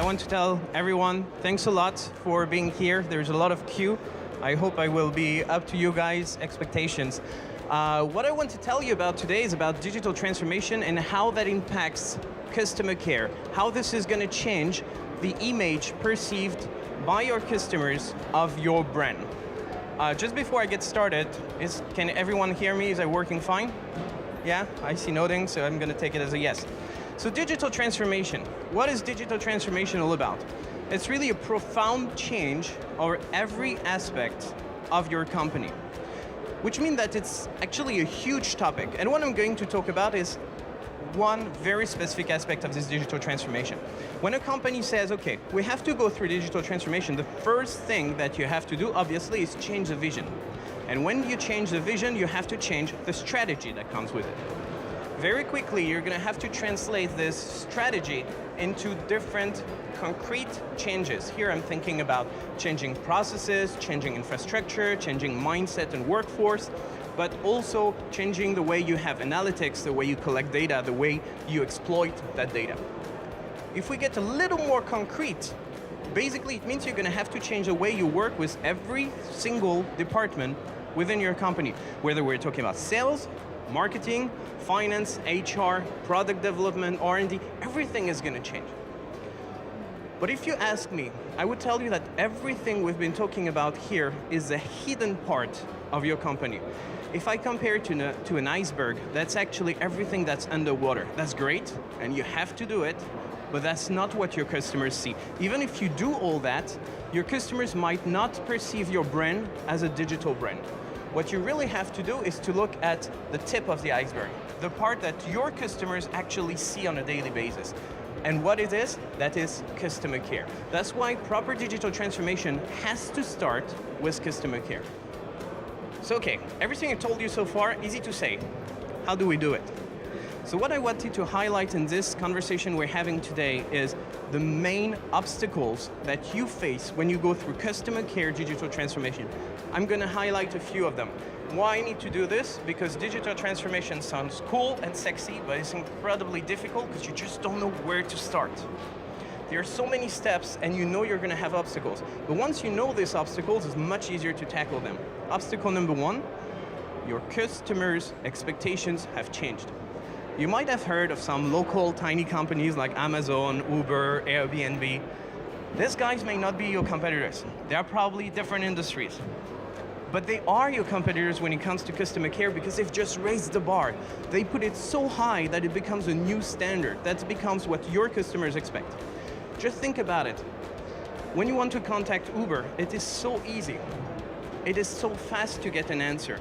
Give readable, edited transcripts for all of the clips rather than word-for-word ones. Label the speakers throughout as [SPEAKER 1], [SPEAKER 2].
[SPEAKER 1] I want to tell everyone, thanks a lot for being here. There's a lot of queue. I hope I will be up to you guys' expectations. What I want to tell you about today is about digital transformation and how that impacts customer care, how this is going to change the image perceived by your customers of your brand. Just before I get started, can everyone hear me? Is it working fine? Yeah, I see nodding, so I'm going to take it as a yes. So digital transformation. What is digital transformation all about? It's really a profound change over every aspect of your company, which means that it's actually a huge topic. And what I'm going to talk about is one very specific aspect of this digital transformation. When a company says, okay, we have to go through digital transformation, the first thing that you have to do, obviously, is change the vision. And when you change the vision, you have to change the strategy that comes with it. Very quickly, you're going to have to translate this strategy into different concrete changes. Here I'm thinking about changing processes, changing infrastructure, changing mindset and workforce, but also changing the way you have analytics, the way you collect data, the way you exploit that data. If we get a little more concrete, basically it means you're going to have to change the way you work with every single department within your company, whether we're talking about sales, marketing, finance, HR, product development, R&D, everything is going to change. But if you ask me, I would tell you that everything we've been talking about here is a hidden part of your company. If I compare it to an iceberg, that's actually everything that's underwater. That's great, and you have to do it, but that's not what your customers see. Even if you do all that, your customers might not perceive your brand as a digital brand. What you really have to do is to look at the tip of the iceberg, the part that your customers actually see on a daily basis. And what it is, that is customer care. That's why proper digital transformation has to start with customer care. So okay, everything I told you so far, easy to say. How do we do it? So what I wanted to highlight in this conversation we're having today is the main obstacles that you face when you go through customer care digital transformation. I'm going to highlight a few of them. Why I need to do this? Because digital transformation sounds cool and sexy, but it's incredibly difficult because you just don't know where to start. There are so many steps and you know you're going to have obstacles. But once you know these obstacles, it's much easier to tackle them. Obstacle number one, your customers' expectations have changed. You might have heard of some local tiny companies like Amazon, Uber, Airbnb. These guys may not be your competitors. They are probably different industries. But they are your competitors when it comes to customer care because they've just raised the bar. They put it so high that it becomes a new standard. That becomes what your customers expect. Just think about it. When you want to contact Uber, it is so easy. It is so fast to get an answer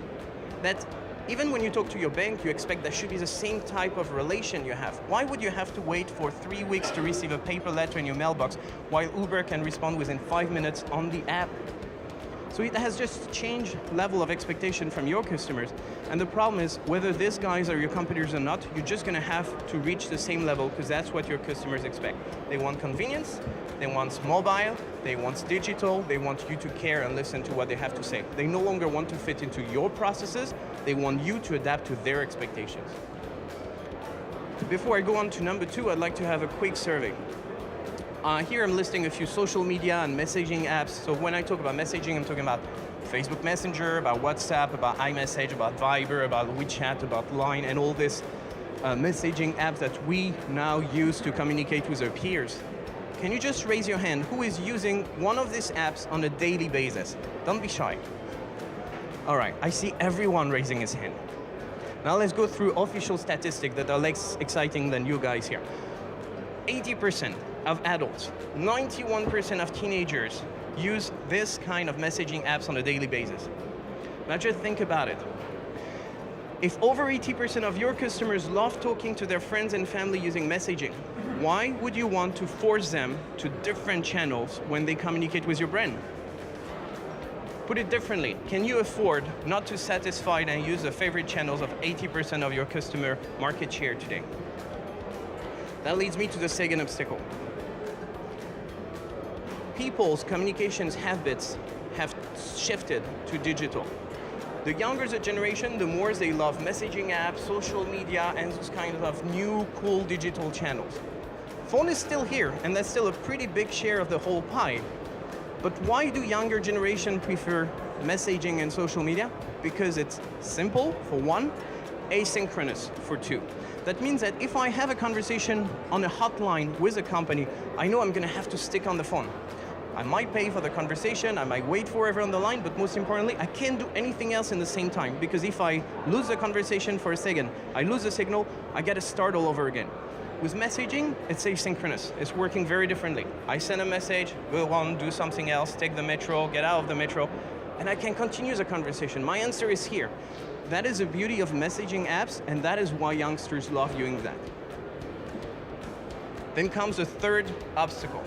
[SPEAKER 1] that even when you talk to your bank, you expect that should be the same type of relation you have. Why would you have to wait for 3 weeks to receive a paper letter in your mailbox while Uber can respond within 5 minutes on the app? So it has just changed level of expectation from your customers. And the problem is, whether these guys are your competitors or not, you're just going to have to reach the same level because that's what your customers expect. They want convenience, they want mobile, they want digital, they want you to care and listen to what they have to say. They no longer want to fit into your processes, they want you to adapt to their expectations. Before I go on to number two, I'd like to have a quick survey. Here I'm listing a few social media and messaging apps. So when I talk about messaging, I'm talking about Facebook Messenger, about WhatsApp, about iMessage, about Viber, about WeChat, about Line, and all these messaging apps that we now use to communicate with our peers. Can you just raise your hand who is using one of these apps on a daily basis? Don't be shy. All right, I see everyone raising his hand. Now let's go through official statistics that are less exciting than you guys here. 80% of adults, 91% of teenagers use this kind of messaging apps on a daily basis. Now just think about it. If over 80% of your customers love talking to their friends and family using messaging, why would you want to force them to different channels when they communicate with your brand? Put it differently, can you afford not to satisfy and use the favorite channels of 80% of your customer market share today? That leads me to the second obstacle. People's communications habits have shifted to digital. The younger the generation, the more they love messaging apps, social media, and those kind of new cool digital channels. Phone is still here, and that's still a pretty big share of the whole pie. But why do younger generation prefer messaging and social media? Because it's simple, for one, asynchronous, for two. That means that if I have a conversation on a hotline with a company, I know I'm going to have to stick on the phone. I might pay for the conversation, I might wait forever on the line, but most importantly, I can't do anything else in the same time, because if I lose the conversation for a second, I lose the signal, I get to start all over again. With messaging, it's asynchronous. It's working very differently. I send a message, go on, do something else, take the metro, get out of the metro, and I can continue the conversation. My answer is here. That is the beauty of messaging apps, and that is why youngsters love doing that. Then comes the third obstacle.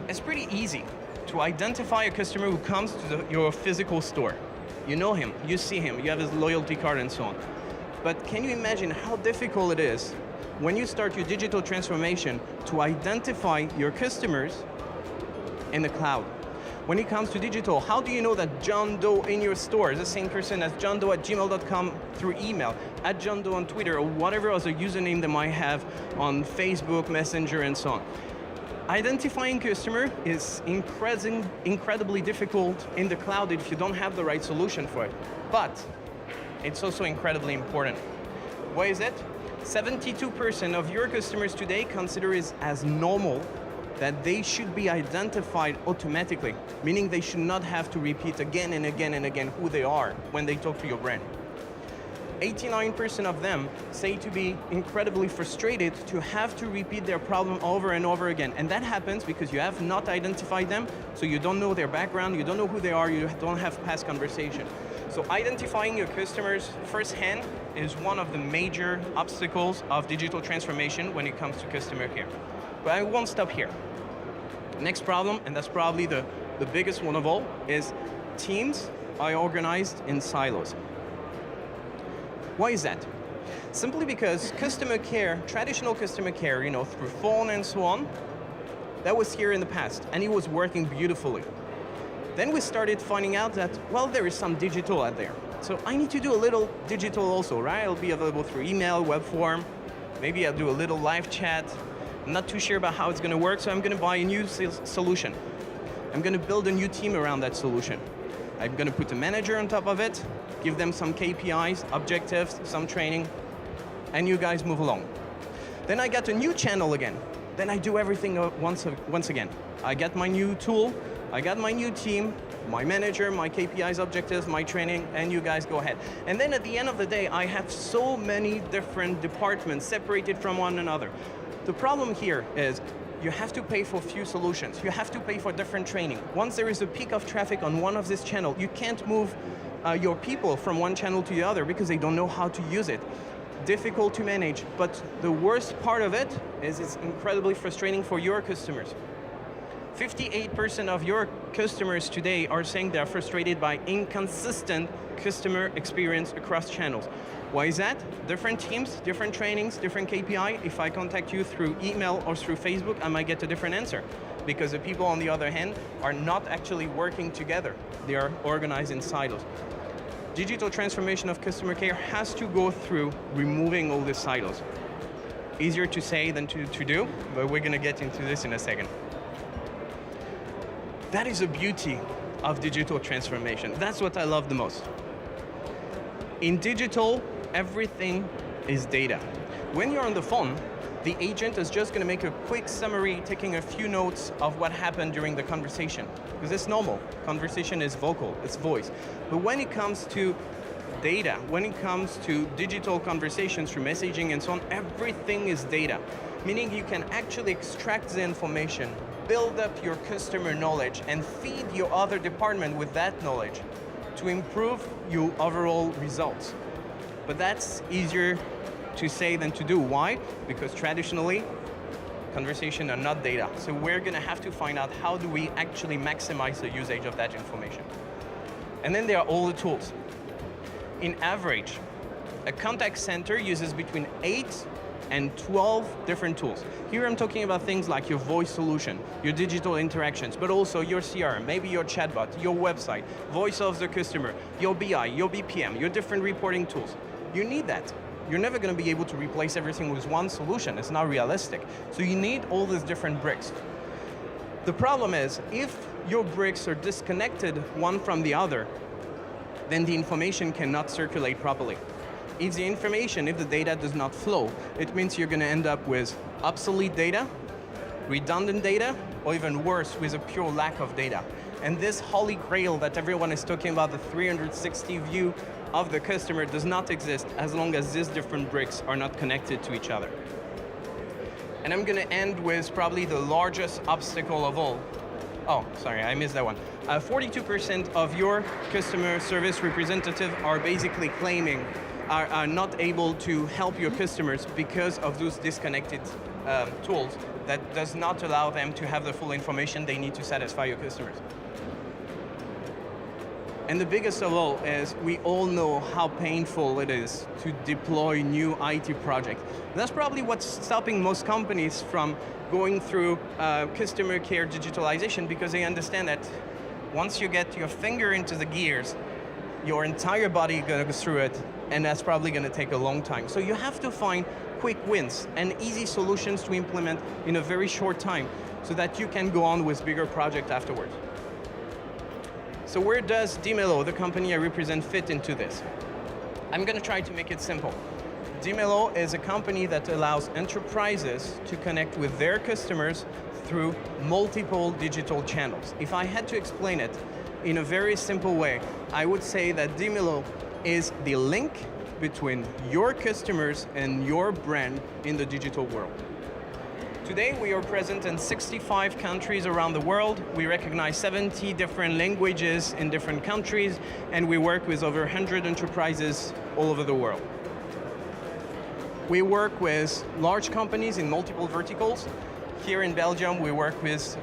[SPEAKER 1] It's pretty easy to identify a customer who comes to your physical store. You know him, you see him, you have his loyalty card and so on. But can you imagine how difficult it is when you start your digital transformation to identify your customers in the cloud? When it comes to digital, how do you know that John Doe in your store is the same person as johndoe@gmail.com through email, at John Doe on Twitter, or whatever other username they might have on Facebook, Messenger, and so on? Identifying customer is incredibly difficult in the cloud if you don't have the right solution for it. But it's also incredibly important. Why is it? 72% of your customers today consider it as normal that they should be identified automatically, meaning they should not have to repeat again and again and again who they are when they talk to your brand. 89% of them say to be incredibly frustrated to have to repeat their problem over and over again. And that happens because you have not identified them, so you don't know their background, you don't know who they are, you don't have past conversation. So identifying your customers firsthand is one of the major obstacles of digital transformation when it comes to customer care. But I won't stop here. Next problem, and that's probably the biggest one of all, is teams are organized in silos. Why is that? Simply because customer care, traditional customer care, through phone and so on, that was here in the past, and it was working beautifully. Then we started finding out that, well, there is some digital out there. So I need to do a little digital also, right? It'll be available through email, web form, maybe I'll do a little live chat. I'm not too sure about how it's going to work, so I'm going to buy a new solution. I'm going to build a new team around that solution. I'm going to put a manager on top of it, give them some KPIs, objectives, some training, and you guys move along. Then I got a new channel again. Then I do everything once again. I get my new tool, I got my new team, my manager, my KPIs, objectives, my training, and you guys go ahead. And then at the end of the day, I have so many different departments separated from one another. The problem here is you have to pay for few solutions. You have to pay for different training. Once there is a peak of traffic on one of this channel, you can't move your people from one channel to the other because they don't know how to use it. Difficult to manage, but the worst part of it is it's incredibly frustrating for your customers. 58% of your customers today are saying they're frustrated by inconsistent customer experience across channels. Why is that? Different teams, different trainings, different KPI. If I contact you through email or through Facebook, I might get a different answer because the people on the other hand are not actually working together. They are organized in silos. Digital transformation of customer care has to go through removing all the silos. Easier to say than to do, but we're going to get into this in a second. That is the beauty of digital transformation. That's what I love the most. In digital, everything is data. When you're on the phone, the agent is just going to make a quick summary, taking a few notes of what happened during the conversation, because it's normal. Conversation is vocal, it's voice. But when it comes to data, when it comes to digital conversations through messaging and so on, everything is data, meaning you can actually extract the information, build up your customer knowledge, and feed your other department with that knowledge to improve your overall results. But that's easier to say than to do. Why? Because traditionally, conversations are not data. So we're going to have to find out how do we actually maximize the usage of that information. And then there are all the tools. In average, a contact center uses between 8 and 12 different tools. Here I'm talking about things like your voice solution, your digital interactions, but also your CRM, maybe your chatbot, your website, voice of the customer, your BI, your BPM, your different reporting tools. You need that. you're never going to be able to replace everything with one solution. It's not realistic. So you need all these different bricks. The problem is, if your bricks are disconnected one from the other, then the information cannot circulate properly. If the data does not flow, it means you're going to end up with obsolete data, redundant data, or even worse, with a pure lack of data. And this holy grail that everyone is talking about, the 360 view of the customer, does not exist as long as these different bricks are not connected to each other. And I'm going to end with probably the largest obstacle of all. Oh, sorry, I missed that one. 42% of your customer service representatives are basically claiming are not able to help your customers because of those disconnected tools that does not allow them to have the full information they need to satisfy your customers. And the biggest of all is we all know how painful it is to deploy new IT projects. That's probably what's stopping most companies from going through customer care digitalization, because they understand that once you get your finger into the gears, your entire body goes through it, and that's probably going to take a long time. So you have to find quick wins and easy solutions to implement in a very short time so that you can go on with bigger projects afterwards. So where does Dimelo, the company I represent, fit into this? I'm going to try to make it simple. Dimelo is a company that allows enterprises to connect with their customers through multiple digital channels. If I had to explain it in a very simple way, I would say that Dimelo is the link between your customers and your brand in the digital world. Today we are present in 65 countries around the world. We recognize 70 different languages in different countries, and we work with over 100 enterprises all over the world. We work with large companies in multiple verticals. Here in Belgium, we work with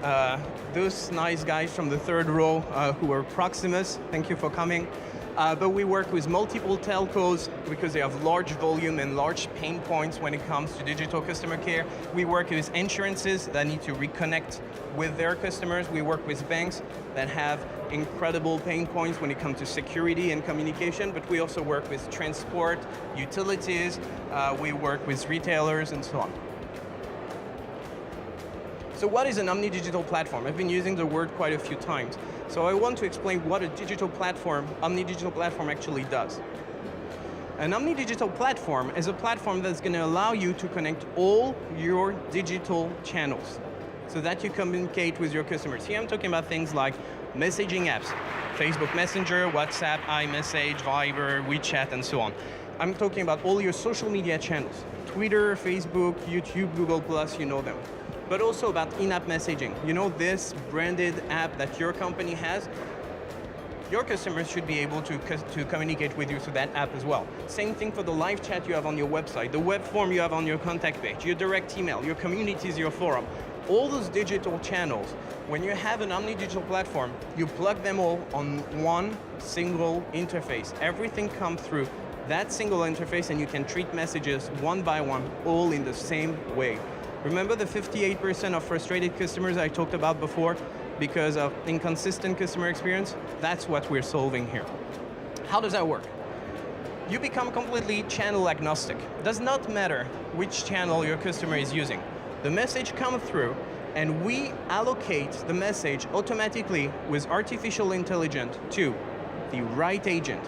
[SPEAKER 1] those nice guys from the third row who are Proximus. Thank you for coming. But we work with multiple telcos because they have large volume and large pain points when it comes to digital customer care. We work with insurances that need to reconnect with their customers. We work with banks that have incredible pain points when it comes to security and communication, but we also work with transport, utilities, we work with retailers, and so on. So what is an omni-digital platform? I've been using the word quite a few times. So I want to explain what a digital platform, omni-digital platform actually does. An omni-digital platform is a platform that's going to allow you to connect all your digital channels so that you communicate with your customers. Here I'm talking about things like messaging apps, Facebook Messenger, WhatsApp, iMessage, Viber, WeChat, and so on. I'm talking about all your social media channels, Twitter, Facebook, YouTube, Google+, you know them. But also about in-app messaging. You know this branded app that your company has? Your customers should be able to communicate with you through that app as well. Same thing for the live chat you have on your website, the web form you have on your contact page, your direct email, your communities, your forum. All those digital channels, when you have an omni-digital platform, you plug them all on one single interface. Everything comes through that single interface, and you can treat messages one by one, all in the same way. Remember the 58% of frustrated customers I talked about before because of inconsistent customer experience? That's what we're solving here. How does that work? You become completely channel agnostic. It does not matter which channel your customer is using. The message comes through, and we allocate the message automatically with artificial intelligence to the right agent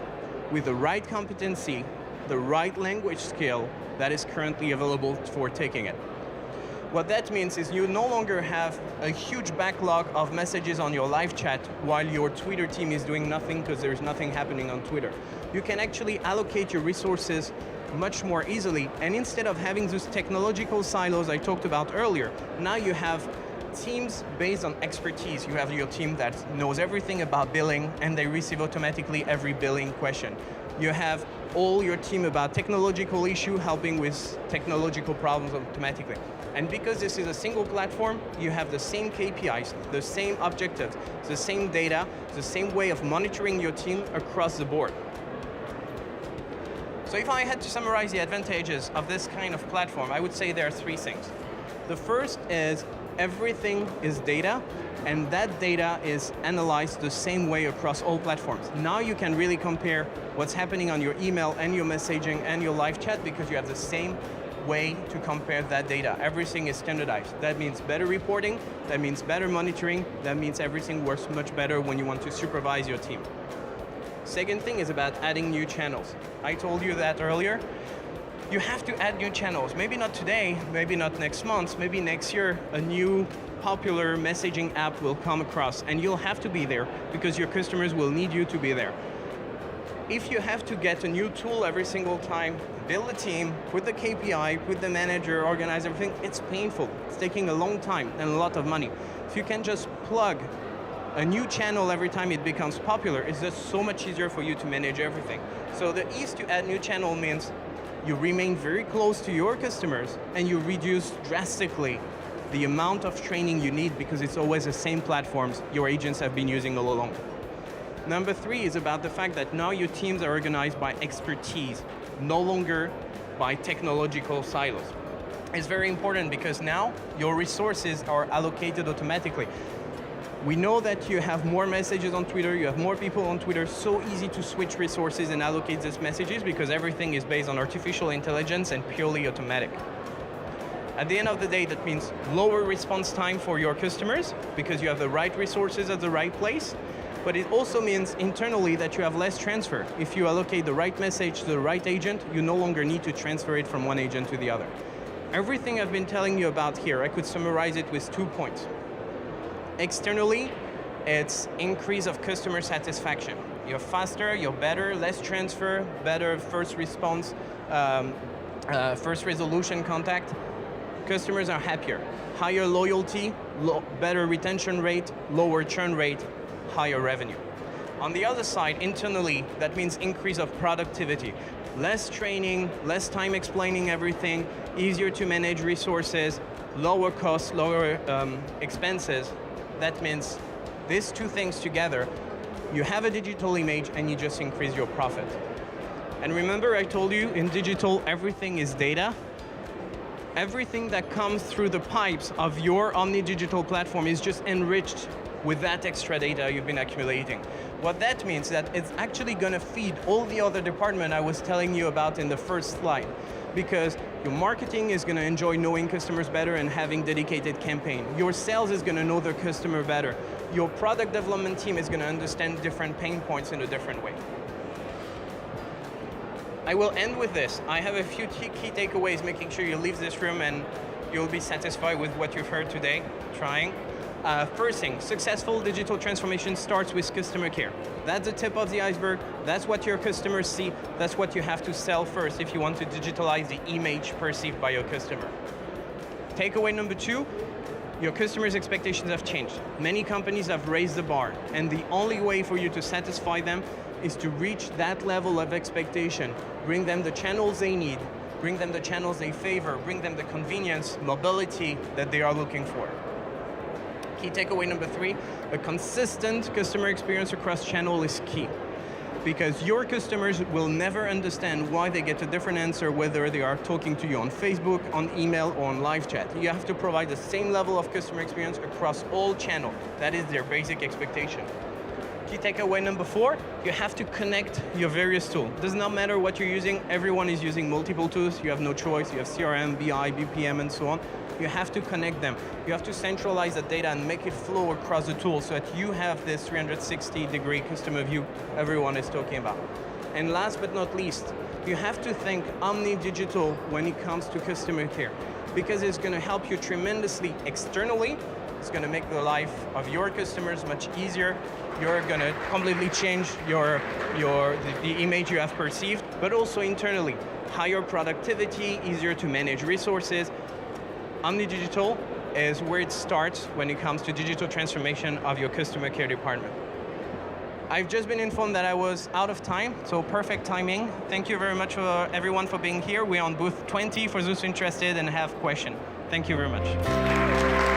[SPEAKER 1] with the right competency, the right language skill that is currently available for taking it. What that means is you no longer have a huge backlog of messages on your live chat while your Twitter team is doing nothing because there's nothing happening on Twitter. You can actually allocate your resources much more easily, and instead of having those technological silos I talked about earlier, now you have teams based on expertise. You have your team that knows everything about billing, and they receive automatically every billing question. You have all your team about technological issue, helping with technological problems automatically. And because this is a single platform, you have the same KPIs, the same objectives, the same data, the same way of monitoring your team across the board. So if I had to summarize the advantages of this kind of platform, I would say there are three things. The first is Everything is data, and that data is analyzed the same way across all platforms. Now you can really compare what's happening on your email and your messaging and your live chat because you have the same way to compare that data. Everything is standardized. That means better reporting, that means better monitoring, that means everything works much better when you want to supervise your team. Second thing is about adding new channels. I told you that earlier. You have to add new channels. Maybe not today, maybe not next month, maybe next year, a new popular messaging app will come across and you'll have to be there because your customers will need you to be there. If you have to get a new tool every single time, build a team, put the KPI, put the manager, organize everything, it's painful. It's taking a long time and a lot of money. If you can just plug a new channel every time it becomes popular, it's just so much easier for you to manage everything. So the ease to add new channel means you remain very close to your customers and you reduce drastically the amount of training you need because it's always the same platforms your agents have been using all along. Number 3 is about the fact that now your teams are organized by expertise, no longer by technological silos. It's very important because now your resources are allocated automatically. We know that you have more messages on Twitter, you have more people on Twitter, so easy to switch resources and allocate these messages because everything is based on artificial intelligence and purely automatic. At the end of the day, that means lower response time for your customers because you have the right resources at the right place, but it also means internally that you have less transfer. If you allocate the right message to the right agent, you no longer need to transfer it from one agent to the other. Everything I've been telling you about here, I could summarize it with 2 points. Externally, it's increase of customer satisfaction. You're faster, you're better, less transfer, better first response, first resolution contact. Customers are happier. Higher loyalty, better retention rate, lower churn rate, higher revenue. On the other side, internally, that means increase of productivity. Less training, less time explaining everything, easier to manage resources, lower costs, lower expenses. That means these 2 things together, you have a digital image and you just increase your profit. And remember I told you in digital everything is data. Everything that comes through the pipes of your omni-digital platform is just enriched with that extra data you've been accumulating. What that means is that it's actually going to feed all the other departments I was telling you about in the first slide. Because your marketing is going to enjoy knowing customers better and having dedicated campaign. Your sales is going to know their customer better. Your product development team is going to understand different pain points in a different way. I will end with this. I have a few key takeaways, making sure you leave this room and you'll be satisfied with what you've heard today, trying. First thing, successful digital transformation starts with customer care. That's the tip of the iceberg. That's what your customers see. That's what you have to sell first if you want to digitalize the image perceived by your customer. Takeaway number 2, your customers' expectations have changed. Many companies have raised the bar, and the only way for you to satisfy them is to reach that level of expectation. Bring them the channels they need, bring them the channels they favor, bring them the convenience, mobility that they are looking for. Key takeaway number 3, a consistent customer experience across channel is key. Because your customers will never understand why they get a different answer whether they are talking to you on Facebook, on email, or on live chat. You have to provide the same level of customer experience across all channels. That is their basic expectation. Key takeaway number 4, you have to connect your various tools. It does not matter what you're using, everyone is using multiple tools, you have no choice, you have CRM, BI, BPM, and so on. You have to connect them. You have to centralize the data and make it flow across the tools so that you have this 360-degree customer view everyone is talking about. And last but not least, you have to think omni-digital when it comes to customer care, because it's going to help you tremendously externally. It's going to make the life of your customers much easier. You're going to completely change the image you have perceived, but also internally. Higher productivity, easier to manage resources. Omni-digital is where it starts when it comes to digital transformation of your customer care department. I've just been informed that I was out of time, so perfect timing. Thank you very much for everyone for being here. We're on booth 20 for those interested and have questions. Thank you very much.